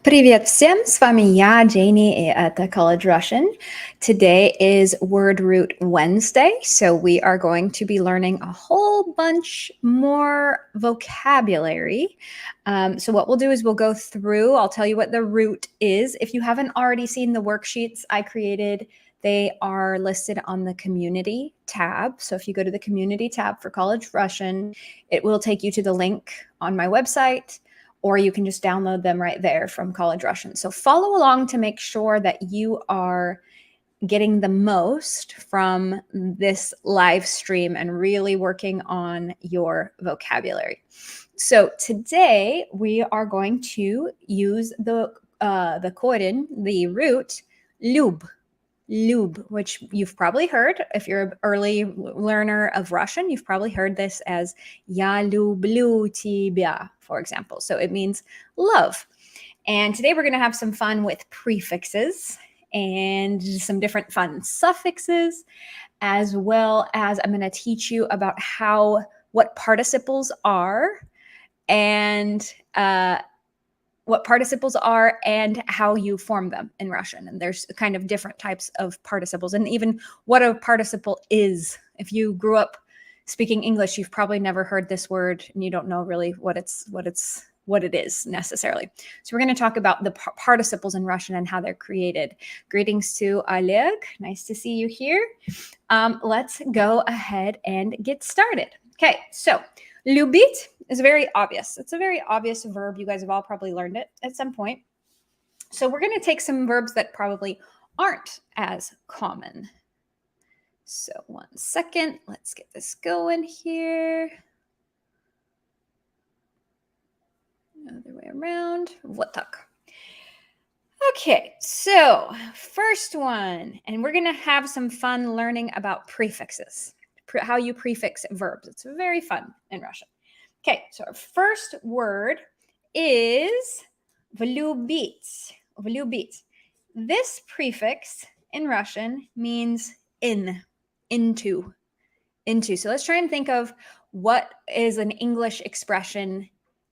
Привет всем! С вами я, Janie, и это College Russian. Today is Word Root Wednesday, so we are going to be learning a whole bunch more vocabulary. So what we'll do is we'll go through, I'll tell you what the root is. If you haven't already seen the worksheets I created, they are listed on the community tab. So if you go to the community tab for College Russian, it will take you to the link on my website, or you can just download them right there from College Russian. So follow along to make sure that you are getting the most from this live stream and really working on your vocabulary. So today we are going to use the koren, the root lube. Lube, which you've probably heard. If you're an early learner of Russian, you've probably heard this as "Я люблю тебя," for example. So it means love. And today we're going to have some fun with prefixes and some different fun suffixes, as well as I'm going to teach you about what participles are and how you form them in Russian. And there's kind of different types of participles, and even what a participle is. If you grew up speaking English, you've probably never heard this word and you don't know really what it is necessarily. So we're going to talk about the participles in Russian and how they're created. Greetings to Oleg. Nice to see you here. Let's go ahead and get started. Okay, so любить is very obvious. It's a very obvious verb. You guys have all probably learned it at some point. So we're going to take some verbs that probably aren't as common. So 1 second. Let's get this going here. Other way around. Вот так. Okay, so first one, and we're going to have some fun learning about prefixes, how you prefix verbs. It's very fun in Russian. Okay, so our first word is влюбить. Влюбить. This prefix in Russian means into. So let's try and think of what is an English expression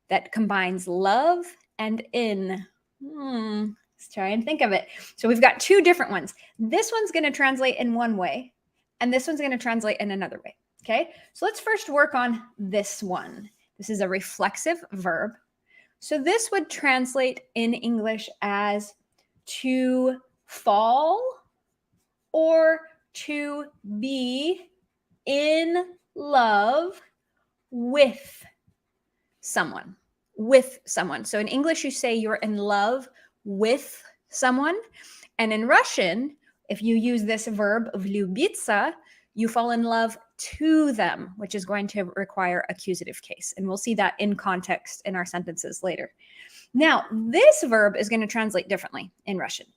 that combines love and in. Let's try and think of it. So we've got two different ones. This one's going to translate in one way, and this one's going to translate in another way. Okay, so let's first work on this one. This is a reflexive verb. So this would translate in English as to fall or to be in love with someone. So in English, you say you're in love with someone. And in Russian, if you use this verb влюбиться, you fall in love to them, which is going to require accusative case. And we'll see that in context in our sentences later. Now, this verb is going to translate differently in Russian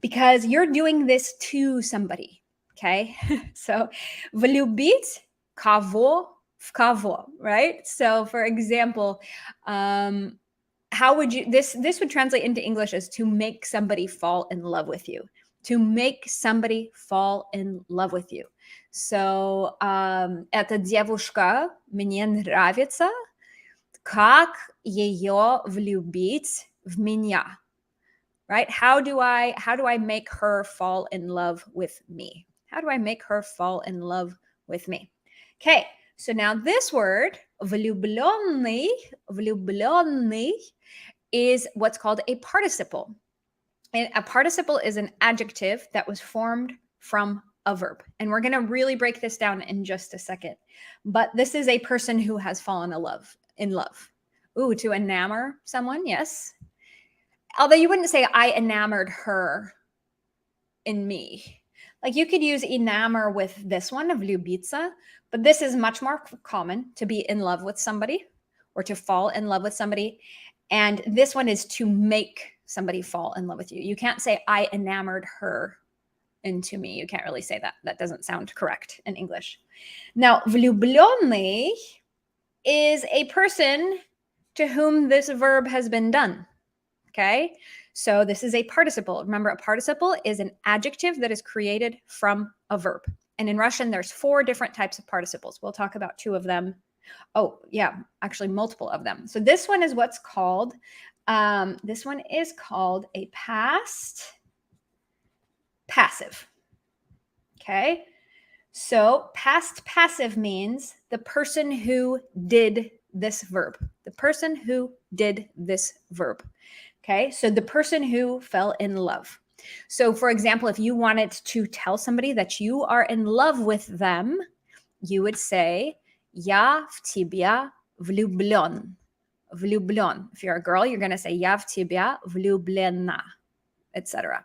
because you're doing this to somebody, okay? So, влюбить кого в кого, right? So, for example, how would you, this would translate into English as to make somebody fall in love with you. To make somebody fall in love with you. So, эта девушка мне нравится, как ее влюбить в меня? Right? How do I make her fall in love with me? How do I make her fall in love with me? Okay, so now this word, влюбленный, is what's called a participle. And a participle is an adjective that was formed from a verb. And we're going to really break this down in just a second. But this is a person who has fallen in love. Ooh, to enamor someone, yes. Although you wouldn't say I enamored her in me. Like you could use enamor with this one, влюбиться, but this is much more common, to be in love with somebody or to fall in love with somebody. And this one is to make somebody fall in love with you. You can't say I enamored her into me. You can't really say that. That doesn't sound correct in English. Now, влюбленный is a person to whom this verb has been done. Okay, so this is a participle. Remember, a participle is an adjective that is created from a verb. And in Russian, there's 4 different types of participles. We'll talk about 2 of them Oh, yeah, actually multiple of them. So this one is what's called, this one is called a past passive. Okay. So past passive means the person who did this verb. The person who did this verb. Okay. So the person who fell in love. So for example, if you wanted to tell somebody that you are in love with them, you would say, "Я в тебя влюблен." Влюблен. If you're a girl, you're going to say, "Я в тебя влюблена," etc.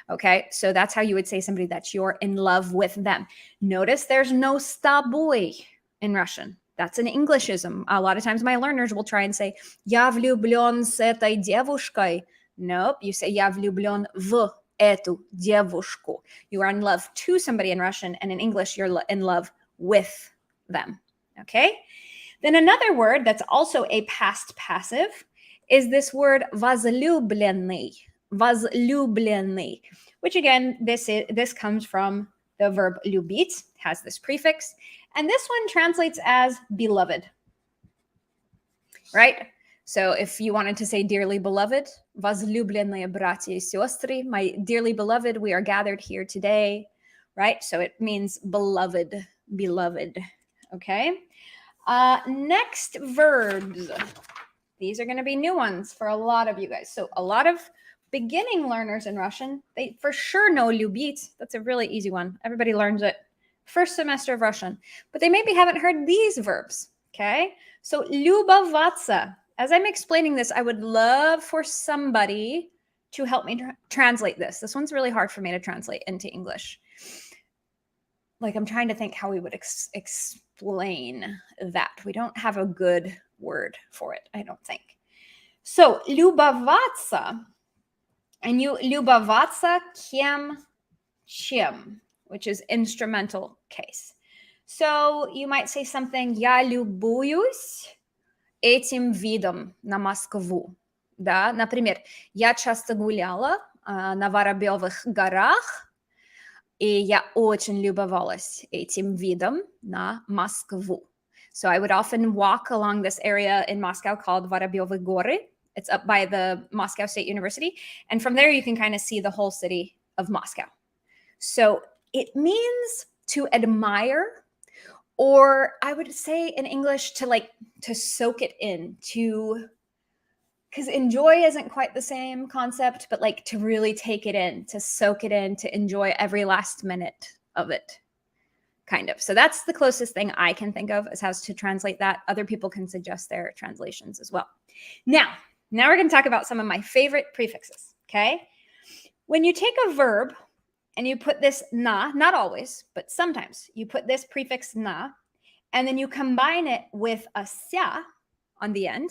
Okay, so that's how you would say somebody that you're in love with them. Notice there's no с тобой in Russian. That's an Englishism. A lot of times my learners will try and say, "Я влюблен с этой девушкой." Nope, you say, "Я влюблен в эту девушку." You are in love to somebody in Russian, and in English, you're in love with them. Okay? Then another word that's also a past passive is this word возлюбленный. Возлюбленный, which again, this comes from the verb любить, has this prefix, and this one translates as beloved, right? So if you wanted to say dearly beloved, возлюбленные братья и сестры, my dearly beloved, we are gathered here today, right? So it means beloved, beloved, okay? Next, verbs. These are going to be new ones for a lot of you guys. So a lot of beginning learners in Russian, they for sure know любить. That's a really easy one. Everybody learns it first semester of Russian, but they maybe haven't heard these verbs, okay? So любоваться. As I'm explaining this, I would love for somebody to help me translate this. This one's really hard for me to translate into English. Like I'm trying to think how we would explain that. We don't have a good word for it, I don't think. So любоваться, and you любоваться кем, чем, which is instrumental case. So you might say something, "Я любуюсь этим видом на Москву." Да, например, "Я часто гуляла на Воробьевых горах, и я очень любовалась этим видом на Москву." So I would often walk along this area in Moscow called Воробьевы горы. It's up by the Moscow State University. And from there, you can kind of see the whole city of Moscow. So it means to admire, or I would say in English to soak it in, because enjoy isn't quite the same concept, but like to really take it in, to soak it in, to enjoy every last minute of it, kind of. So that's the closest thing I can think of as how to translate that. Other people can suggest their translations as well. Now we're going to talk about some of my favorite prefixes, okay? When you take a verb and you put this na, not always, but sometimes you put this prefix na, and then you combine it with a ся on the end,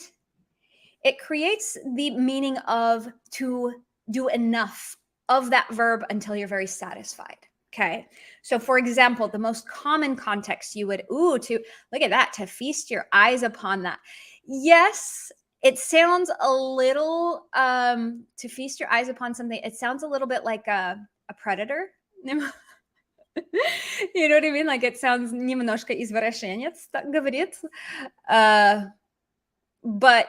it creates the meaning of to do enough of that verb until you're very satisfied. Okay. So for example, the most common context you would, to look at that, to feast your eyes upon that. Yes, it sounds a little, to feast your eyes upon something, it sounds a little bit like a predator. You know what I mean? Like it sounds немножко извращенец, так говорит. But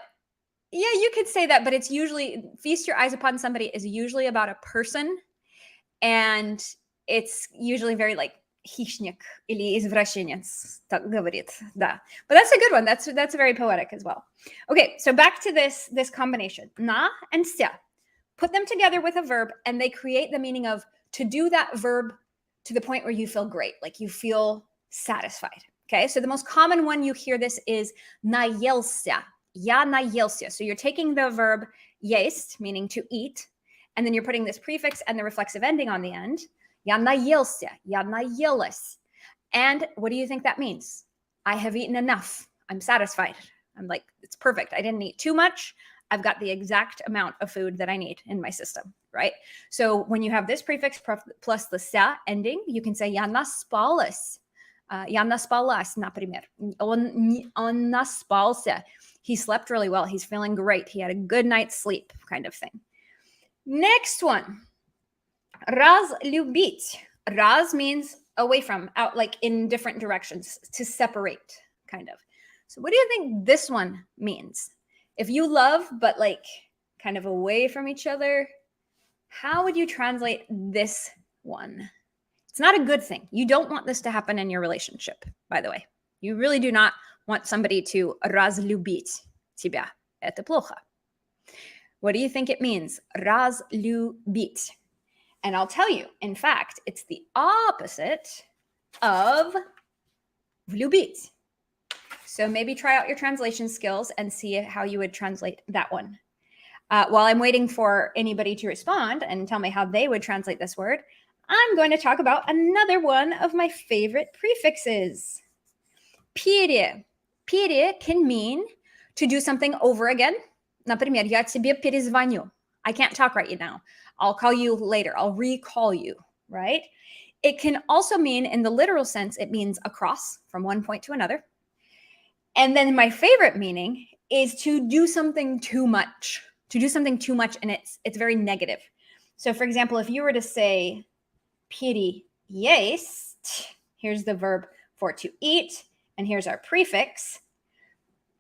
yeah, you could say that, but it's usually, feast your eyes upon somebody is usually about a person, and it's usually very like хищник или извращенец, так говорит, да. But that's a good one. That's very poetic as well. Okay, so back to this combination, na and ся. Put them together with a verb, and they create the meaning of to do that verb to the point where you feel great, like you feel satisfied. Okay, so the most common one you hear this is наелся. Я наелся. So you're taking the verb есть, meaning to eat, and then you're putting this prefix and the reflexive ending on the end. Я наелся, я наелась. And what do you think that means? I have eaten enough. I'm satisfied. I'm like, it's perfect. I didn't eat too much. I've got the exact amount of food that I need in my system, right? So when you have this prefix plus the ся ending, you can say я наспалась. Я наспалась, например. Он наспался. He slept really well. He's feeling great. He had a good night's sleep, kind of thing. Next one. Разлюбить. Раз means away from, out, like in different directions, to separate, kind of. So what do you think this one means? If you love, but like kind of away from each other, how would you translate this one? It's not a good thing. You don't want this to happen in your relationship, by the way. You really do not want somebody to разлюбить тебя. Это плохо. What do you think it means? Разлюбить. And I'll tell you, in fact, it's the opposite of влюбить. So maybe try out your translation skills and see how you would translate that one. While I'm waiting for anybody to respond and tell me how they would translate this word, I'm going to talk about another one of my favorite prefixes. Пере. Пере can mean to do something over again. Например, я тебе перезвоню. I can't talk right now. I'll call you later. I'll recall you, right? It can also mean, in the literal sense, it means across from one point to another. And then my favorite meaning is to do something too much. To do something too much, and it's very negative. So, for example, if you were to say переесть, here's the verb for to eat, and here's our prefix,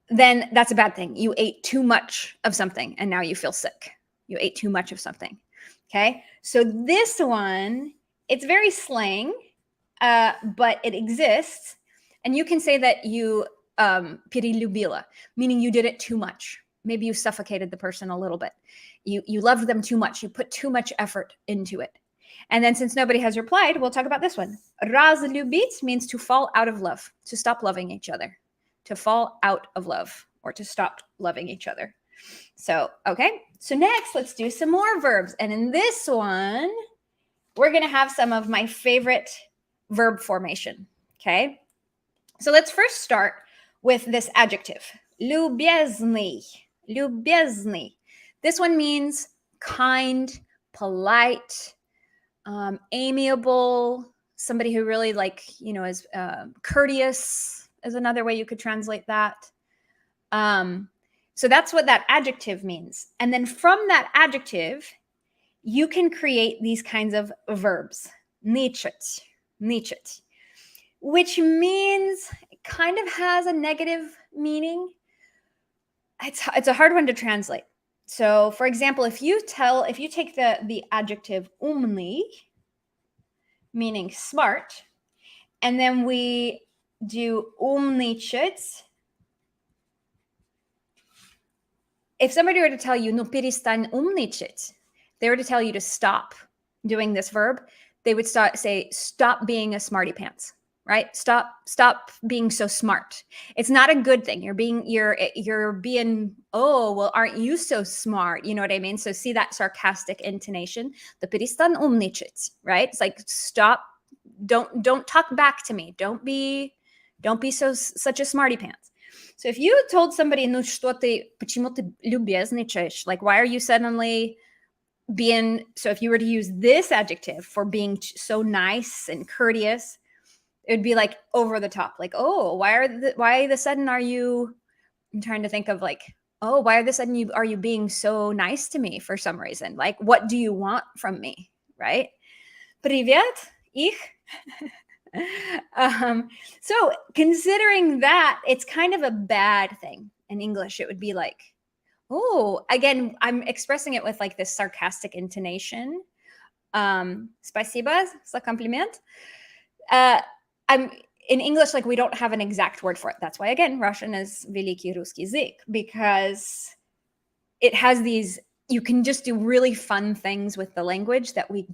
then that's a bad thing. You ate too much of something, and now you feel sick. You ate too much of something, okay? So this one, it's very slang, but it exists, and you can say that you перелюбила, meaning you did it too much. Maybe you suffocated the person a little bit. You loved them too much. You put too much effort into it. And then since nobody has replied, we'll talk about this one. Разлюбить means to fall out of love, to stop loving each other, to fall out of love, or to stop loving each other. So, okay. So next, let's do some more verbs. And in this one, we're going to have some of my favorite verb formation, okay? So let's first start with this adjective, любезный. Любезный. This one means kind, polite, amiable, somebody who really is courteous is another way you could translate that. So that's what that adjective means. And then from that adjective, you can create these kinds of verbs. Ничать, ничать, which means it kind of has a negative meaning. It's a hard one to translate. So, for example, if you take the adjective умный, meaning smart, and then we do умничать, if somebody were to tell you, ну перестань умничать, they were to tell you to stop doing this verb, they would say, stop being a smarty pants. Right? Stop being so smart. It's not a good thing. You're being, oh, well, aren't you so smart? You know what I mean? So see that sarcastic intonation. The перестань умничать, right? It's like, stop, don't talk back to me. Don't be such a smarty pants. So if you told somebody, ну что ты, почему ты любезничаешь? Like, why are you suddenly being, so if you were to use this adjective for being so nice and courteous, it would be like over the top, like, oh, why the sudden are you, I'm trying to think of like, oh, why are the sudden are you being so nice to me for some reason? Like, what do you want from me, right? Привет, ich. So considering that, it's kind of a bad thing. In English, it would be like, oh, again, I'm expressing it with like this sarcastic intonation. Спасибо за комплимент. I'm in English, like we don't have an exact word for it. That's why, again, Russian is великий русский язык, because it has these, you can just do really fun things with the language that we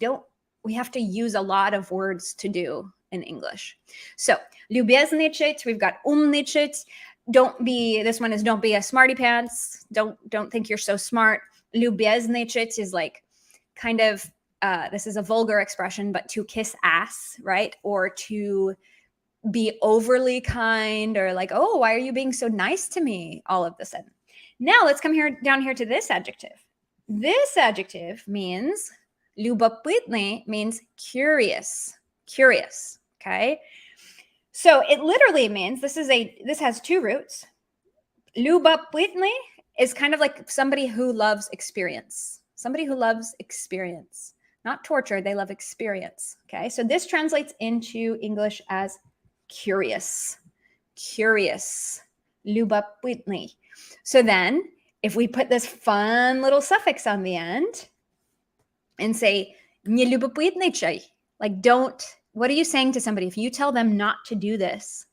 have to use a lot of words to do in English. So, любезничать, we've got умничать. Don't be a smarty pants. Don't think you're so smart. Любезничать is like kind of, this is a vulgar expression, but to kiss ass, right? Or to be overly kind, or like, oh, why are you being so nice to me all of a sudden? Now let's come down here to this adjective. This adjective means, любопытный means curious, okay? So it literally means, this has two roots. Любопытный is kind of like somebody who loves experience. Somebody who loves experience. Not torture, they love experience. Okay, so this translates into English as curious. Curious. любопытный. So then if we put this fun little suffix on the end and say, не любопытничай, like don't, what are you saying to somebody? If you tell them not to do this,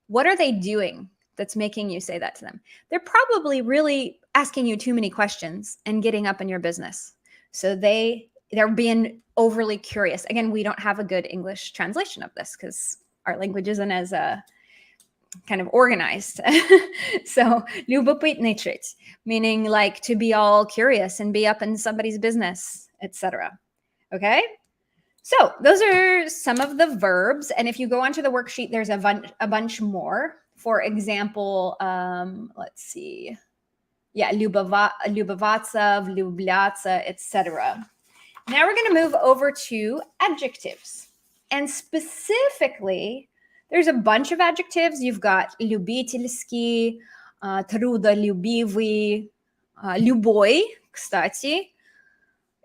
what are they doing that's making you say that to them? They're probably really asking you too many questions and getting up in your business. So they're being overly curious. Again, we don't have a good English translation of this because our language isn't as kind of organized. So любопытничать, meaning like to be all curious and be up in somebody's business, etc. Okay? So those are some of the verbs. And if you go onto the worksheet, there's a bunch more. For example, let's see. Yeah, любоваться, влюбляться, etc. Now we're going to move over to adjectives. And specifically, there's a bunch of adjectives. You've got любительский, трудолюбивый, любой, кстати,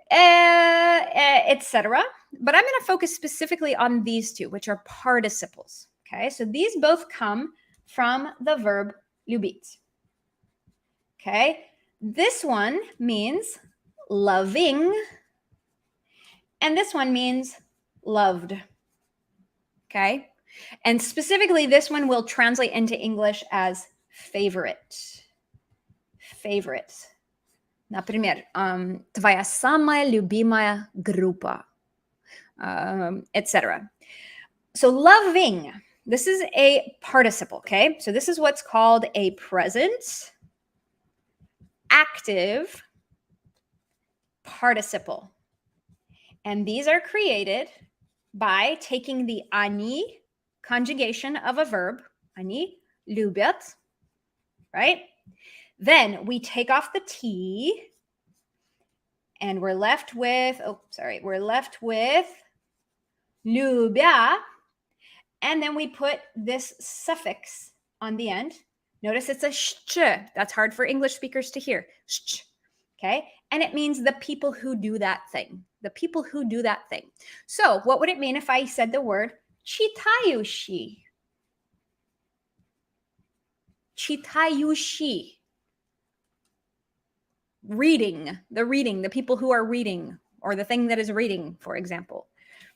etc. But I'm going to focus specifically on these two, which are participles. Okay, so these both come from the verb любить. Okay, this one means loving, and this one means loved. Okay, and specifically, this one will translate into English as favorite. Favorite. Например, твоя самая любимая группа, etc. So loving, this is a participle, okay? So this is what's called a present active participle. And these are created by taking the они conjugation of a verb, они любят, right? Then we take off the T and we're left with, любя, and then we put this suffix on the end. Notice it's a sh. That's hard for English speakers to hear. Sh. Okay? And it means the people who do that thing. The people who do that thing. So what would it mean if I said the word читающий? Читающий. Reading, the people who are reading, or the thing that is reading, for example.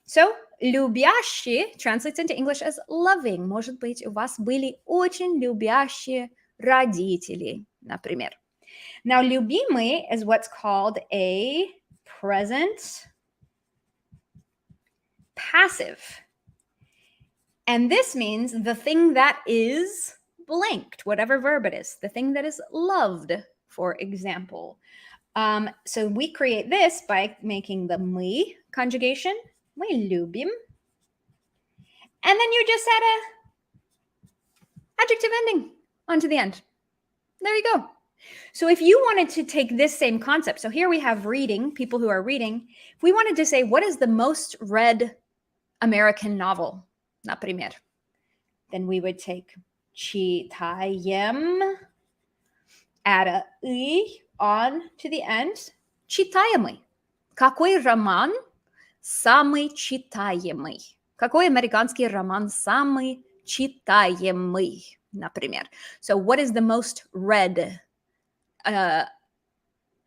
So, любящий translates into English as loving. Может быть, у вас были очень любящие родители, например. Now, любимый is what's called a present passive. And this means the thing that is blanked, whatever verb it is, the thing that is loved, for example. So we create this by making the мы conjugation. Мы любим. And then you just add a adjective ending onto the end. There you go. So if you wanted to take this same concept, so here we have reading, people who are reading. If we wanted to say, what is the most read American novel, например, then we would take читаем, add a «и» on to the end. Читаемый. Какой роман самый читаемый? Какой американский роман самый читаемый, например? So what is the most read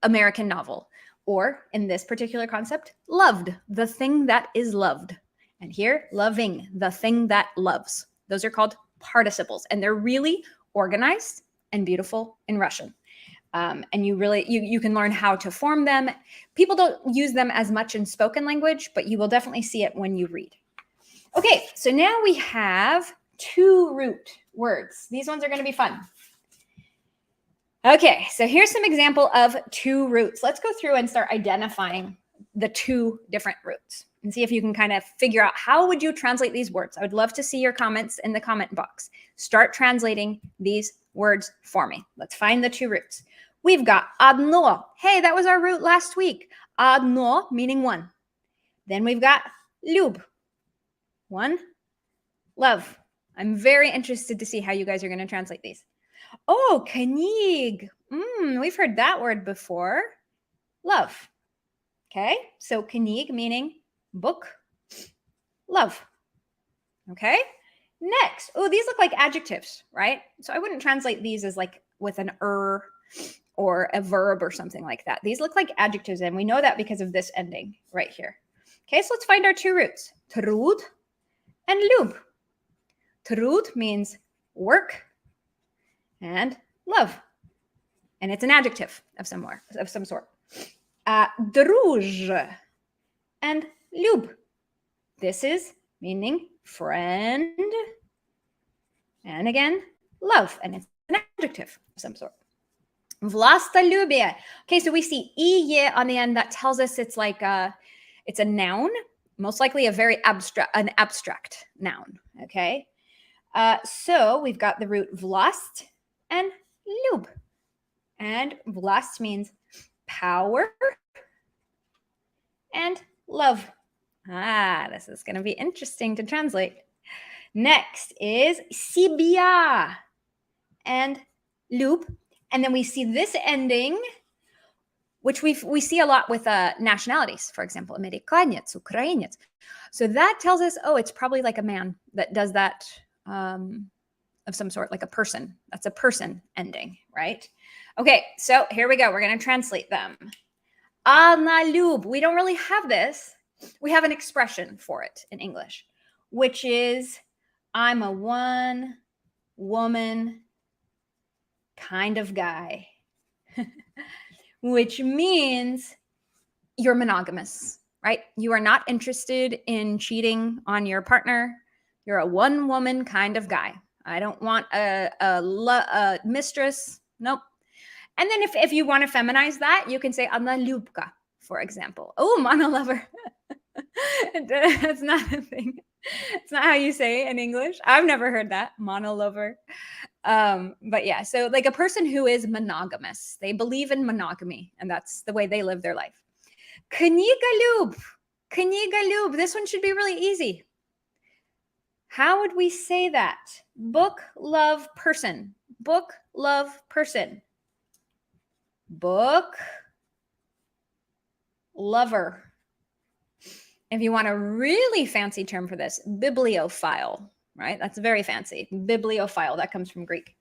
American novel? Or in this particular concept, loved, the thing that is loved. And here, loving, the thing that loves. Those are called participles, and they're really organized and beautiful in Russian. And you can learn how to form them. People don't use them as much in spoken language, but you will definitely see it when you read. Okay, so now we have two root words. These ones are going to be fun. Okay, so here's some example of two roots. Let's go through and start identifying the two different roots and see if you can kind of figure out how would you translate these words. I would love to see your comments in the comment box. Start translating these words for me. Let's find the two roots. We've got одно. Hey, that was our root last week. Одно, meaning one. Then we've got люб. One. Love. I'm very interested to see how you guys are going to translate these. Oh, книг. We've heard that word before. Love. Okay, so книг meaning book. Love. Okay, Next, oh, these look like adjectives, right? So I wouldn't translate these as like with an or a verb or something like that. These look like adjectives, and we know that because of this ending right here. Okay, so let's find our two roots, trud and lube. Trud means work and love, and it's an adjective of some sort. Druž and lube. This is meaning friend, and again, love, and it's an adjective of some sort. Vlastolюбие. Okay, so we see iye on the end. That tells us it's like it's a noun, most likely a very abstract noun. Okay, so we've got the root vlast and lube, and vlast means power and love. This is going to be interesting to translate. Next is себя and lube. And then we see this ending, which we see a lot with nationalities, for example, Amerikanец, Ukrainец. So that tells us, oh, it's probably like a man that does that of some sort, like a person. That's a person ending, right? Okay, so here we go. We're going to translate them. Она люб. We don't really have this. We have an expression for it in English, which is I'm a one woman kind of guy, which means you're monogamous, right? You are not interested in cheating on your partner. You're a one woman kind of guy. I don't want a mistress. Nope. And then if you want to feminize that, you can say Anna Lubka, for example. Oh, monolover. That's not a thing. It's not how you say it in English. I've never heard that, monolover. But yeah, so like a person who is monogamous, they believe in monogamy, and that's the way they live their life. Kniga Lube. This one should be really easy. How would we say that? Book, love, person. Book, love, person. Book, lover. If you want a really fancy term for this, bibliophile, right? That's very fancy. Bibliophile, that comes from Greek.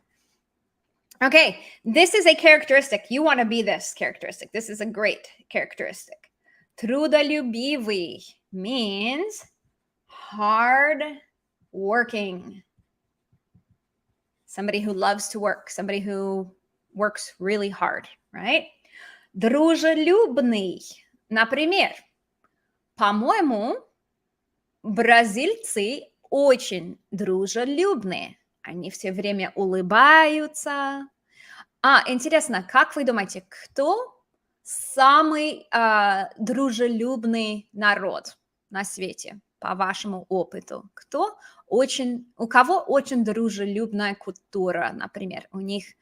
Okay, this is a characteristic. You want to be this characteristic. This is a great characteristic. Трудолюбивый means hard working. Somebody who loves to work, somebody who works really hard, right? Дружелюбный, например, по-моему, бразильцы очень дружелюбные. Они все время улыбаются. Интересно, как вы думаете, кто самый дружелюбный народ на свете, по вашему опыту? У кого очень дружелюбная культура, например? У них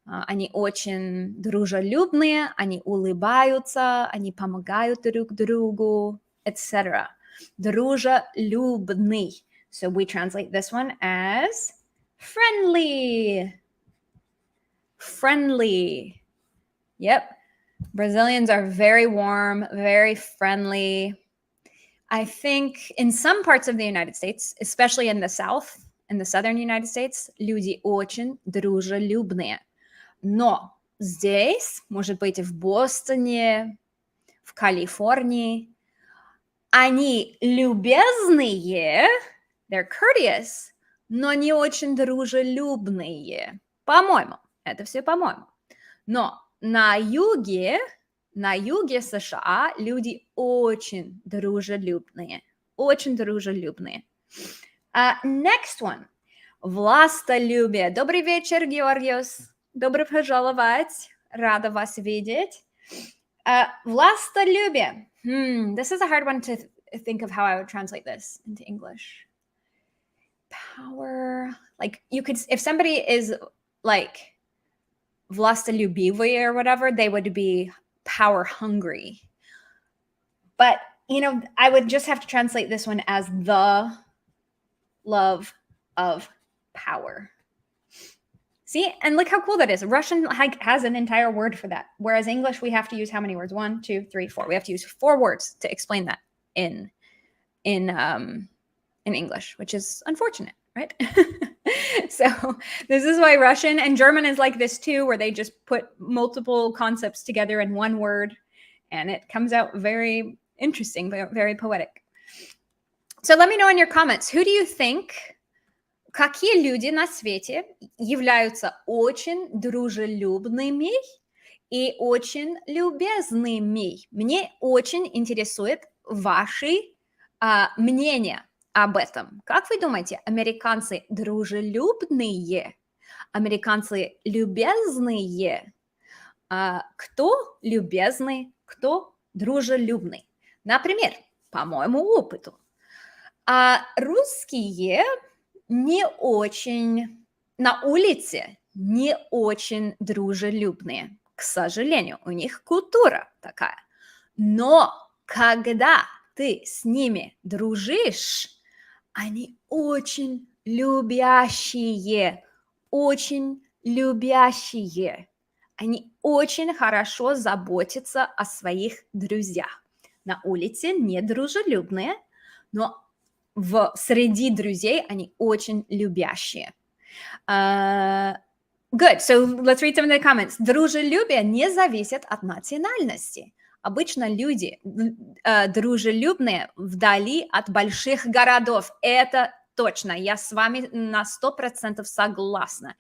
они очень дружелюбные, они улыбаются, они помогают друг другу, etc. Дружелюбный. So we translate this one as friendly. Friendly. Yep. Brazilians are very warm, very friendly. I think in some parts of the United States, especially in the South, in the southern United States, люди очень дружелюбные. Но здесь, может быть, в Бостоне, в Калифорнии, они любезные, they're courteous, но не очень дружелюбные. По-моему. Это все по-моему. Но на юге США люди очень дружелюбные. Очень дружелюбные. Next one. Властолюбие. Добрый вечер, Георгиос. Добро пожаловать. Рада вас видеть. Властолюбие. This is a hard one to think of how I would translate this into English. Power. Like you could, if somebody is like властолюбивый or whatever, they would be power hungry. But, I would just have to translate this one as the love of power. See? And look how cool that is. Russian has an entire word for that. Whereas English, we have to use how many words? 1, 2, 3, 4. We have to use 4 words to explain that in English, which is unfortunate. right? So this is why Russian and German is like this too, where they just put multiple concepts together in one word, and it comes out very interesting, very poetic. So let me know in your comments, who do you think, какие люди на свете являются очень дружелюбными и очень любезными? Мне очень интересует ваши мнения об этом. Как вы думаете, американцы дружелюбные? Американцы любезные? Кто любезный, кто дружелюбный? Например, по моему опыту, русские не очень на улице, не очень дружелюбные. К сожалению, у них культура такая. Но когда ты с ними дружишь, они очень любящие, очень любящие. Они очень хорошо заботятся о своих друзьях. На улице недружелюбные, но среди друзей они очень любящие. Good. So let's read some of the comments. Дружелюбие не зависит от национальности. Обычно люди дружелюбные вдали от больших городов. Это точно. Я с вами на 100% согласна.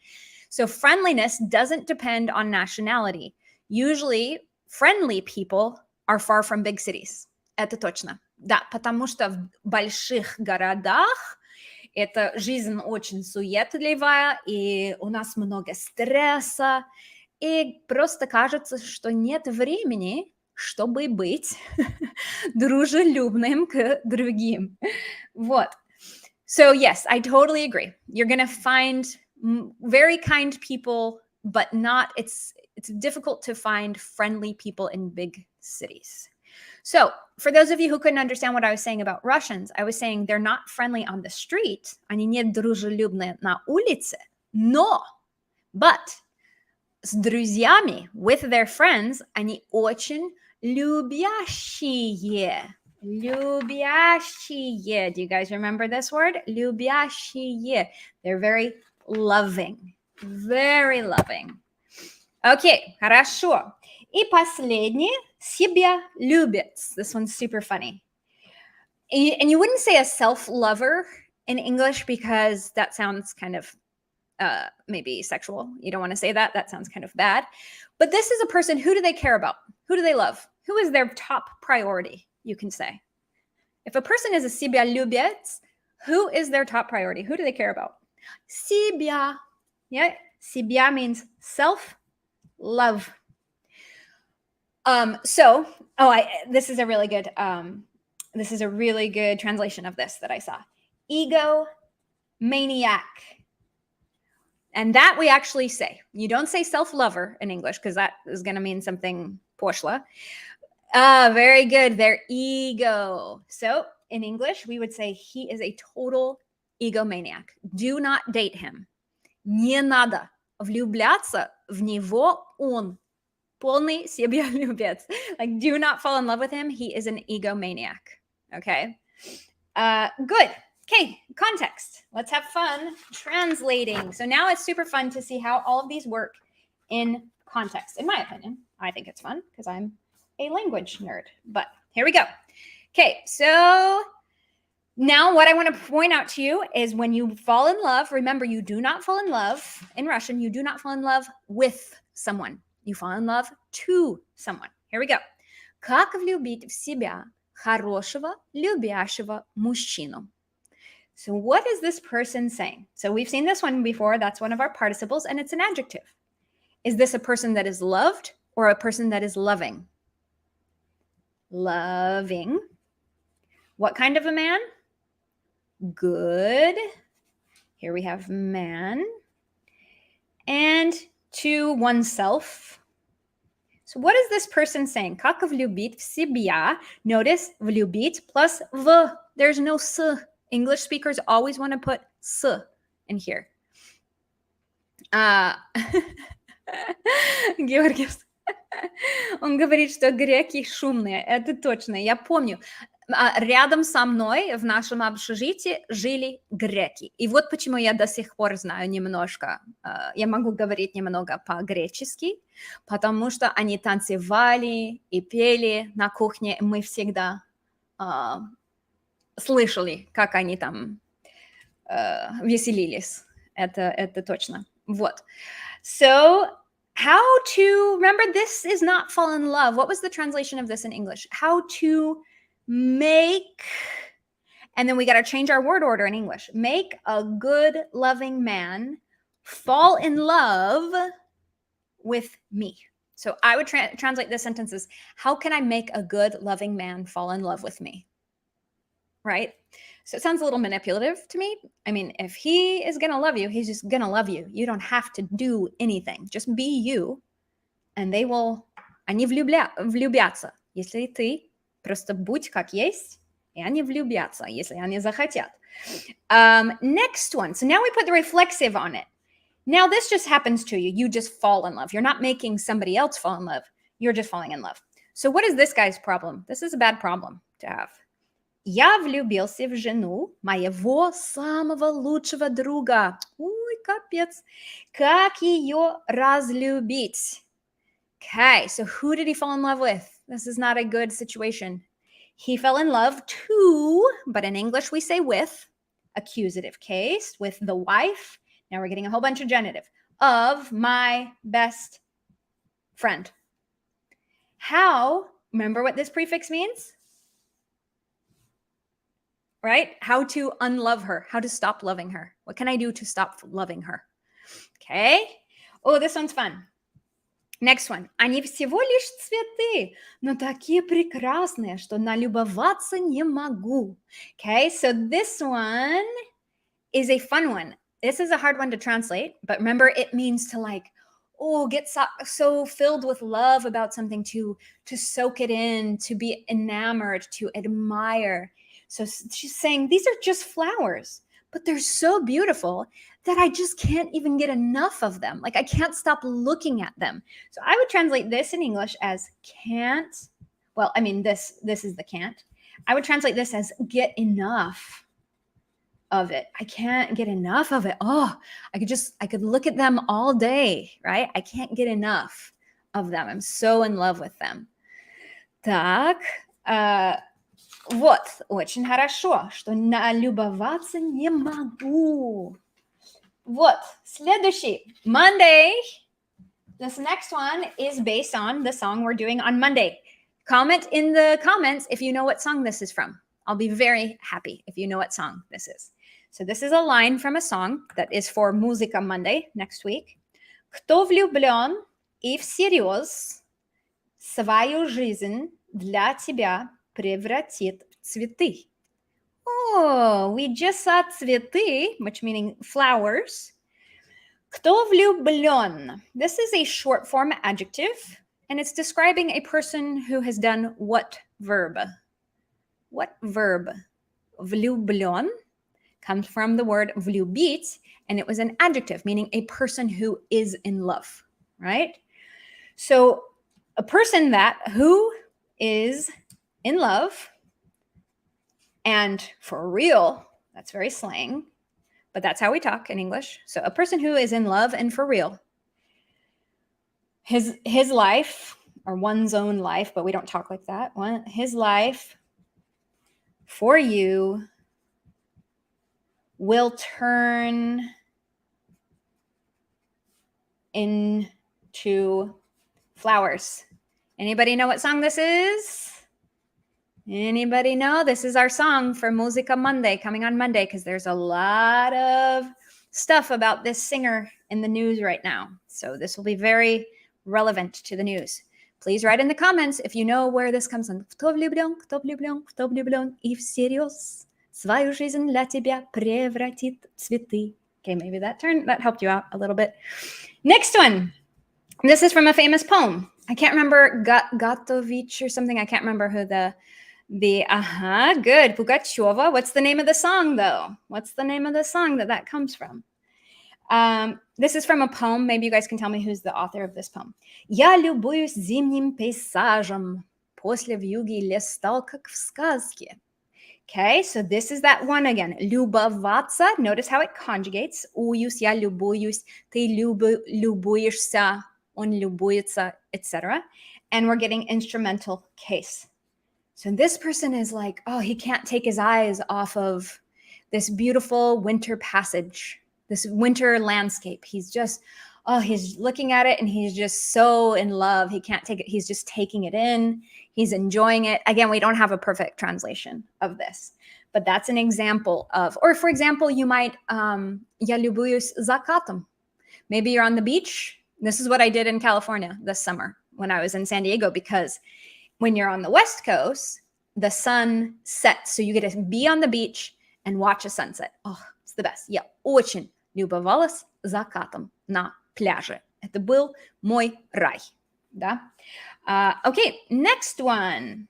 So friendliness doesn't depend on nationality. Usually friendly people are far from big cities. Это точно. Да, потому что в больших городах эта жизнь очень суетливая, и у нас много стресса, и просто кажется, что нет времени, чтобы быть дружелюбным к другим. Вот. So yes, I totally agree. You're going to find very kind people, but it's difficult to find friendly people in big cities. So for those of you who couldn't understand what I was saying about Russians, I was saying they're not friendly on the street, они не дружелюбные на улице, but с друзьями, with their friends, они очень любящие. Любящие. Do you guys remember this word? Любящие. They're very loving. Very loving. Okay, хорошо. И последнее. Себя любит. This one's super funny. And you wouldn't say a self-lover in English because that sounds kind of maybe sexual. You don't want to say that. That sounds kind of bad. But this is a person, who do they care about? Who do they love? Who is their top priority, you can say? If a person is a себя любит, who is their top priority? Who do they care about? Себя. Yeah, себя means self-love. This is a really good translation of this that I saw. Ego maniac. And that we actually say. You don't say self-lover in English because that is going to mean something poshla. Very good. Their ego. So in English, we would say he is a total egomaniac. Do not date him. Не надо влюбляться в него, он полный себялюбец. Like, do not fall in love with him. He is an egomaniac. Okay. Good. Okay, context. Let's have fun translating. So now it's super fun to see how all of these work in context. In my opinion, I think it's fun because I'm a language nerd. But here we go. Okay, so now what I want to point out to you is when you fall in love, remember, you do not fall in love. In Russian, you do not fall in love with someone. You fall in love to someone. Here we go. Как влюбить в себя хорошего, любящего мужчину? So what is this person saying? So we've seen this one before. That's one of our participles, and it's an adjective. Is this a person that is loved or a person that is loving? Loving. What kind of a man? Good. Here we have man. And to oneself. So what is this person saying? Как влюбить в себя? Notice влюбить plus v. There's no s. English speakers always want to put s in here. Георгиевс. Он говорит, что греки шумные. Это точно, я помню. Рядом со мной в нашем общежитии жили греки. И вот почему я до сих пор знаю немножко, я могу говорить немного по-гречески, потому что они танцевали и пели на кухне. Мы всегда слышали, как они там веселились. Это точно. Вот. So, how to, remember, this is not fall in love. What was the translation of this in English? How to make, and then we got to change our word order in English. Make a good, loving man fall in love with me. So I would translate this sentence as, how can I make a good, loving man fall in love with me? Right? So it sounds a little manipulative to me. I mean, if he is going to love you, he's just going to love you. You don't have to do anything. Just be you, and they will, они влюбятся, если ты просто будь как есть, и они влюбятся, если они захотят. Next one. So now we put the reflexive on it. Now this just happens to you. You just fall in love. You're not making somebody else fall in love. You're just falling in love. So what is this guy's problem? This is a bad problem to have. Я влюбился в жену моего самого лучшего друга. Ой, капец. Как ее разлюбить? Okay, so who did he fall in love with? This is not a good situation. He fell in love to, but in English we say with, accusative case, with the wife. Now we're getting a whole bunch of genitive. Of my best friend. How, remember what this prefix means? Right? How to unlove her, how to stop loving her. What can I do to stop loving her? Okay. Oh, this one's fun. Next one. Они всего лишь цветы, но такие прекрасные, что налюбоваться не могу. Okay, so this one is a fun one. This is a hard one to translate, but remember, it means to like, oh, get so filled with love about something, to soak it in, to be enamored, to admire. So she's saying, these are just flowers, but they're so beautiful that I just can't even get enough of them. Like I can't stop looking at them. So I would translate this in English as can't. Well, I mean, this is the can't. I would translate this as get enough of it. I can't get enough of it. Oh, I could look at them all day, right? I can't get enough of them. I'm so in love with them. Так, вот, очень хорошо, что налюбоваться не могу. Вот, следующий, Monday. This next one is based on the song we're doing on Monday. Comment in the comments if you know what song this is from. I'll be very happy if you know what song this is. So this is a line from a song that is for Musica Monday next week. Кто влюблен и всерьез свою жизнь для тебя превратит в цветы. Oh, we just saw цветы, which meaning flowers. Кто влюблен? This is a short form adjective, and it's describing a person who has done what verb? What verb? Влюблен comes from the word влюбить, and it was an adjective, meaning a person who is in love, right? So a person who is in love, and for real, that's very slang, but that's how we talk in English. So a person who is in love and for real, his life, or one's own life, but we don't talk like that. His life for you will turn into flowers. Anybody know what song this is? Anybody know? This is our song for Musica Monday, coming on Monday, because there's a lot of stuff about this singer in the news right now. So this will be very relevant to the news. Please write in the comments if you know where this comes from. Кто влюблен, кто влюблен, кто влюблен и всерьез свою жизнь для тебя превратит в цветы. Okay, maybe that helped you out a little bit. Next one. This is from a famous poem. I can't remember Gatovich or something. I can't remember who good. Pugacheva. What's the name of the song, though? What's the name of the song that comes from? This is from a poem. Maybe you guys can tell me who's the author of this poem. Я любуюсь зимним пейзажем, после вьюги лес стал как в сказке. Okay, so this is that one again. Любоваться. Notice how it conjugates. Уюсь, я любуюсь, ты любуешься, он любуется, etc. And we're getting instrumental case. So this person is like, oh, he can't take his eyes off of this beautiful winter passage, this winter landscape. He's just, oh, he's looking at it and he's just so in love. He can't take it. He's just taking it in. He's enjoying it. Again, we don't have a perfect translation of this, but that's an example of, or for example, you might, я любуюсь закатом. Maybe you're on the beach. This is what I did in California this summer when I was in San Diego, because when you're on the West Coast, the sun sets. So you get to be on the beach and watch a sunset. Oh, it's the best. Я очень любовалась закатом на пляже. Это был мой рай. Да? Okay, next one.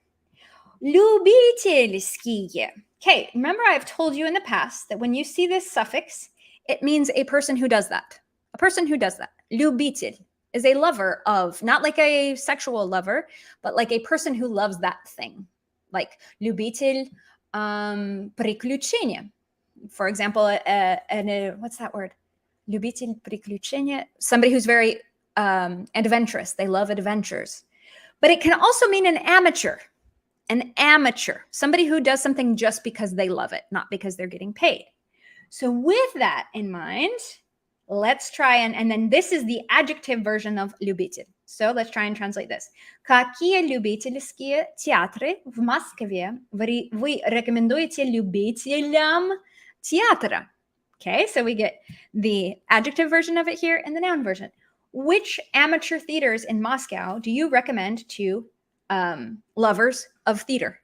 Любительские. Okay, remember I've told you in the past that when you see this suffix, it means a person who does that. A person who does that. Любитель is a lover of, not like a sexual lover, but like a person who loves that thing. Like любитель приключения. For example, what's that word? Любитель приключения. Somebody who's very adventurous. They love adventures. But it can also mean an amateur. An amateur. Somebody who does something just because they love it, not because they're getting paid. So with that in mind, let's try and then this is the adjective version of любитель. So let's try and translate this. Какие любительские театры в Москве вы рекомендуете любителям театра? Okay, so we get the adjective version of it here and the noun version. Which amateur theaters in Moscow do you recommend to lovers of theater?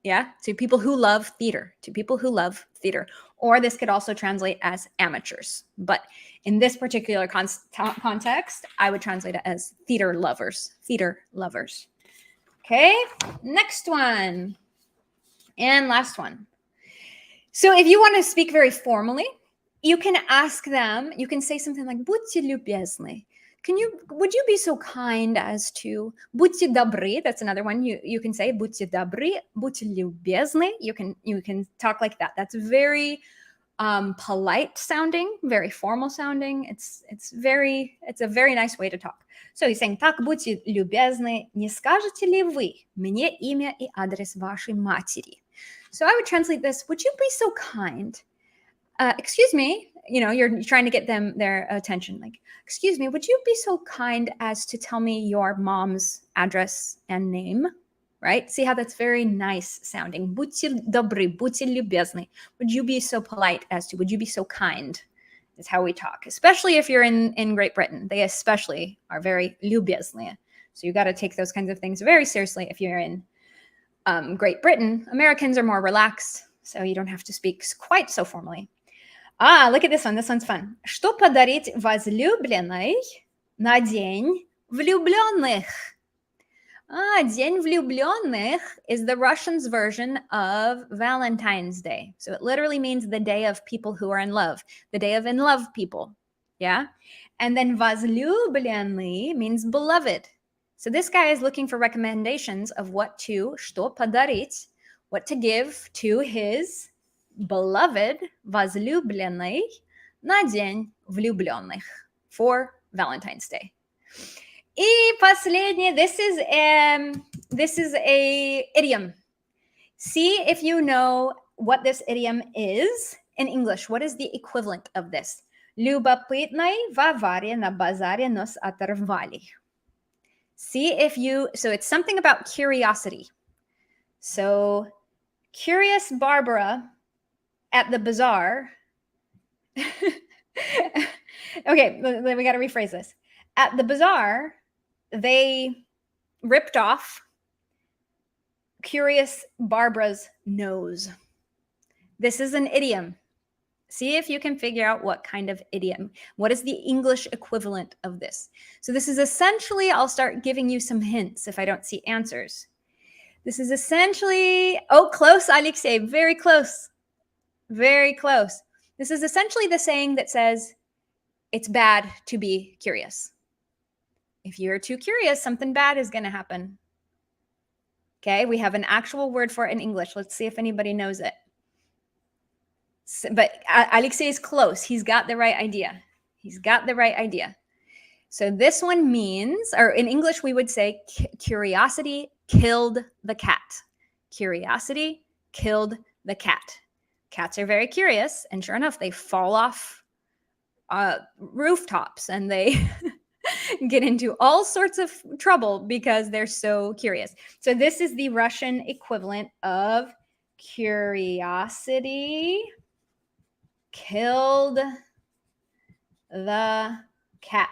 Yeah, to people who love theater, to people who love theater. Or this could also translate as amateurs. But in this particular context, I would translate it as theater lovers, theater lovers. Okay, next one. And last one. So if you want to speak very formally, you can ask them, you can say something like, будьте любезны. Would you be so kind as to, будьте добры, that's another one you can say, будьте добры, будьте любезны. You can talk like that. That's very polite sounding, very formal sounding. It's a very nice way to talk. So he's saying, так, будьте любезны, не скажете ли вы мне имя и адрес вашей матери? So I would translate this, would you be so kind? Excuse me, you're trying to get their attention. Like, excuse me, would you be so kind as to tell me your mom's address and name? Right? See how that's very nice sounding. Будьте добры, будьте любезны. Would you be so polite as to, would you be so kind? Is how we talk, especially if you're in Great Britain. They especially are very любезные. So you got to take those kinds of things very seriously if you're in Great Britain. Americans are more relaxed, so you don't have to speak quite so formally. Look at this one. This one's fun. Что подарить возлюбленной на день влюбленных? День влюбленных is the Russians' version of Valentine's Day. So it literally means the day of people who are in love, the day of in love people. Yeah. And then возлюбленный means beloved. So this guy is looking for recommendations of что подарить, what to give to his beloved, возлюбленной, на день влюбленных, for Valentine's Day. И последнее, this is a idiom. See if you know what this idiom is in English. What is the equivalent of this? Любопытной в аварии на базаре nos оторвали. See if so it's something about curiosity. So curious Barbara at the bazaar. Okay, we got to rephrase this. At the bazaar, they ripped off curious Barbara's nose. This is an idiom. See if you can figure out what kind of idiom. What is the English equivalent of this? So this is essentially, I'll start giving you some hints if I don't see answers. This is essentially, close, Alexei, very close. Very close. This is essentially the saying that says, it's bad to be curious. If you're too curious, something bad is going to happen. Okay, we have an actual word for it in English. Let's see if anybody knows it. But Alexei is close. He's got the right idea. He's got the right idea. So this one means, or in English, we would say curiosity killed the cat. Curiosity killed the cat. Cats are very curious, and sure enough, they fall off rooftops and they get into all sorts of trouble because they're so curious. So this is the Russian equivalent of curiosity killed the cat,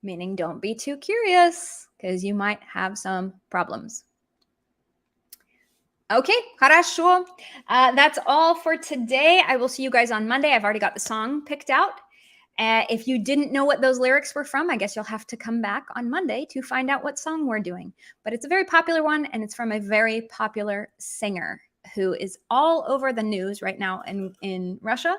meaning don't be too curious because you might have some problems. Okay, хорошо. That's all for today. I will see you guys on Monday. I've already got the song picked out. If you didn't know what those lyrics were from, I guess you'll have to come back on Monday to find out what song we're doing. But it's a very popular one, and it's from a very popular singer who is all over the news right now in Russia.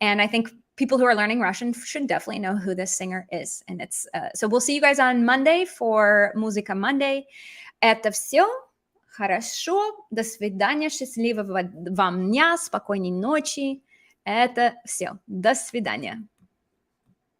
And I think people who are learning Russian should definitely know who this singer is. And it's so we'll see you guys on Monday for Musica Monday. Это все. Хорошо. До свидания. Счастливого вам дня. Спокойной ночи. Это все. До свидания.